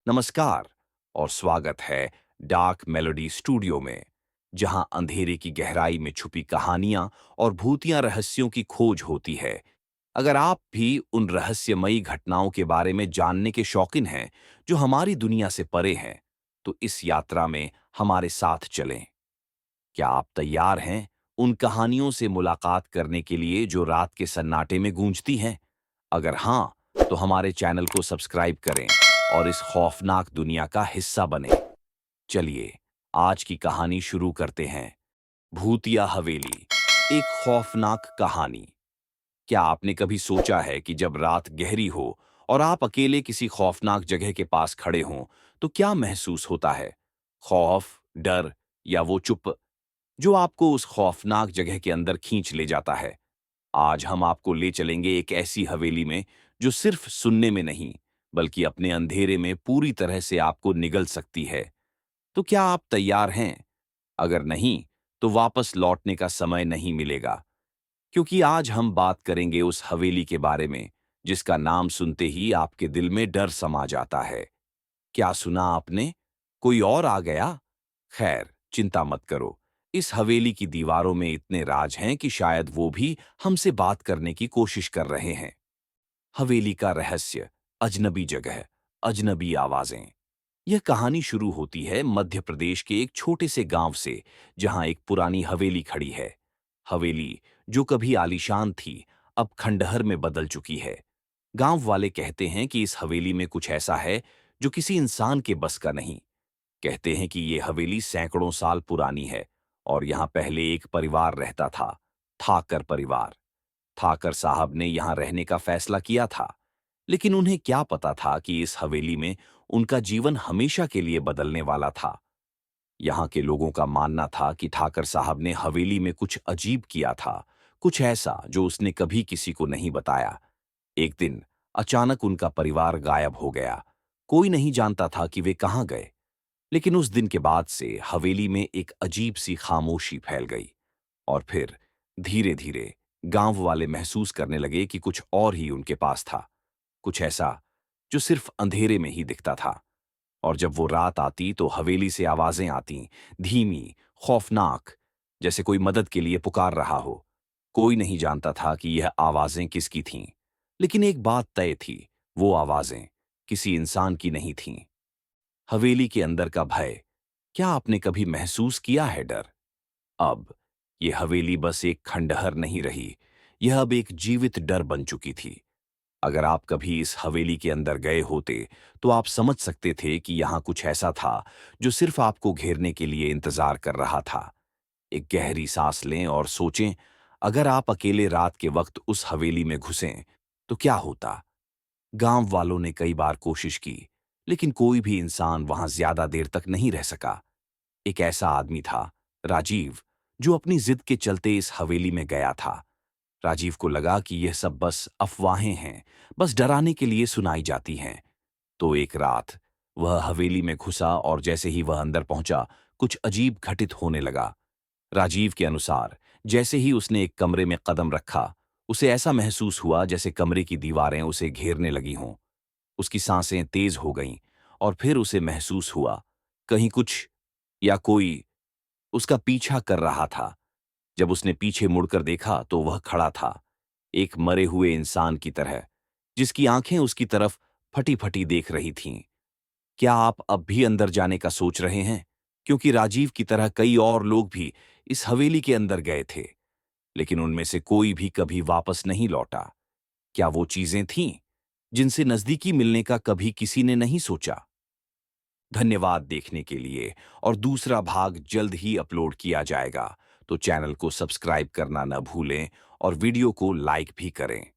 नमस्कार और स्वागत है डार्क मेलोडी स्टूडियो में, जहां अंधेरे की गहराई में छुपी कहानियां और भूतिया रहस्यों की खोज होती है। अगर आप भी उन रहस्यमयी घटनाओं के बारे में जानने के शौकीन हैं जो हमारी दुनिया से परे हैं, तो इस यात्रा में हमारे साथ चलें। क्या आप तैयार हैं उन कहानियों से मुलाकात करने के लिए जो रात के सन्नाटे में गूंजती हैं? अगर हाँ, तो हमारे चैनल को सब्सक्राइब करें और इस खौफनाक दुनिया का हिस्सा बनें। चलिए, आज की कहानी शुरू करते हैं। भूतिया हवेली, एक खौफनाक कहानी। क्या आपने कभी सोचा है कि जब रात गहरी हो और आप अकेले किसी खौफनाक जगह के पास खड़े हों, तो क्या महसूस होता है? खौफ, डर या वो चुप जो आपको उस खौफनाक जगह के अंदर खींच ले जाता है? आज हम आपको ले चलेंगे एक ऐसी हवेली में जो सिर्फ सुनने में नहीं, बल्कि अपने अंधेरे में पूरी तरह से आपको निगल सकती है। तो क्या आप तैयार हैं? अगर नहीं, तो वापस लौटने का समय नहीं मिलेगा, क्योंकि आज हम बात करेंगे उस हवेली के बारे में जिसका नाम सुनते ही आपके दिल में डर समा जाता है। क्या सुना आपने? कोई और आ गया? खैर, चिंता मत करो। इस हवेली की दीवारों में इतने राज हैं कि शायद वो भी हमसे बात करने की कोशिश कर रहे हैं। हवेली का रहस्य, अजनबी जगह, अजनबी आवाजें। यह कहानी शुरू होती है मध्य प्रदेश के एक छोटे से गांव से, जहां एक पुरानी हवेली खड़ी है। हवेली जो कभी आलीशान थी, अब खंडहर में बदल चुकी है। गांव वाले कहते हैं कि इस हवेली में कुछ ऐसा है जो किसी इंसान के बस का नहीं। कहते हैं कि ये हवेली सैकड़ों साल पुरानी है और यहाँ पहले एक परिवार रहता था, ठाकर परिवार। ठाकर साहब ने यहाँ रहने का फैसला किया था, लेकिन उन्हें क्या पता था कि इस हवेली में उनका जीवन हमेशा के लिए बदलने वाला था। यहाँ के लोगों का मानना था कि ठाकर साहब ने हवेली में कुछ अजीब किया था, कुछ ऐसा जो उसने कभी किसी को नहीं बताया। एक दिन अचानक उनका परिवार गायब हो गया। कोई नहीं जानता था कि वे कहाँ गए। लेकिन उस दिन के बाद से हवेली में एक अजीब सी खामोशी फैल गई। और फिर धीरे धीरे गांव वाले महसूस करने लगे कि कुछ और ही उनके पास था, कुछ ऐसा जो सिर्फ अंधेरे में ही दिखता था। और जब वो रात आती तो हवेली से आवाजें आती, धीमी, खौफनाक, जैसे कोई मदद के लिए पुकार रहा हो। कोई नहीं जानता था कि यह आवाजें किसकी थीं, लेकिन एक बात तय थी, वो आवाजें किसी इंसान की नहीं थीं। हवेली के अंदर का भय। क्या आपने कभी महसूस किया है डर? अब ये हवेली बस एक खंडहर नहीं रही, यह अब एक जीवित डर बन चुकी थी। अगर आप कभी इस हवेली के अंदर गए होते, तो आप समझ सकते थे कि यहां कुछ ऐसा था जो सिर्फ आपको घेरने के लिए इंतजार कर रहा था। एक गहरी सांस लें और सोचें, अगर आप अकेले रात के वक्त उस हवेली में घुसें, तो क्या होता? गांव वालों ने कई बार कोशिश की, लेकिन कोई भी इंसान वहां ज्यादा देर तक नहीं रह सका। एक ऐसा आदमी था, राजीव, जो अपनी जिद के चलते इस हवेली में गया था। राजीव को लगा कि यह सब बस अफवाहें हैं, बस डराने के लिए सुनाई जाती हैं। तो एक रात वह हवेली में घुसा और जैसे ही वह अंदर पहुंचा, कुछ अजीब घटित होने लगा। राजीव के अनुसार जैसे ही उसने एक कमरे में कदम रखा, उसे ऐसा महसूस हुआ जैसे कमरे की दीवारें उसे घेरने लगी हों। उसकी सांसें तेज हो गईं और फिर उसे महसूस हुआ कहीं कुछ या कोई उसका पीछा कर रहा था। जब उसने पीछे मुड़कर देखा तो वह खड़ा था, एक मरे हुए इंसान की तरह, जिसकी आंखें उसकी तरफ फटी-फटी देख रही थीं। क्या आप अब भी अंदर जाने का सोच रहे हैं? क्योंकि राजीव की तरह कई और लोग भी इस हवेली के अंदर गए थे, लेकिन उनमें से कोई भी कभी वापस नहीं लौटा। क्या वो चीजें थीं जिनसे नजदीकी मिलने का कभी किसी ने नहीं सोचा? धन्यवाद देखने के लिए, और दूसरा भाग जल्द ही अपलोड किया जाएगा, तो चैनल को सब्सक्राइब करना न भूलें और वीडियो को लाइक भी करें।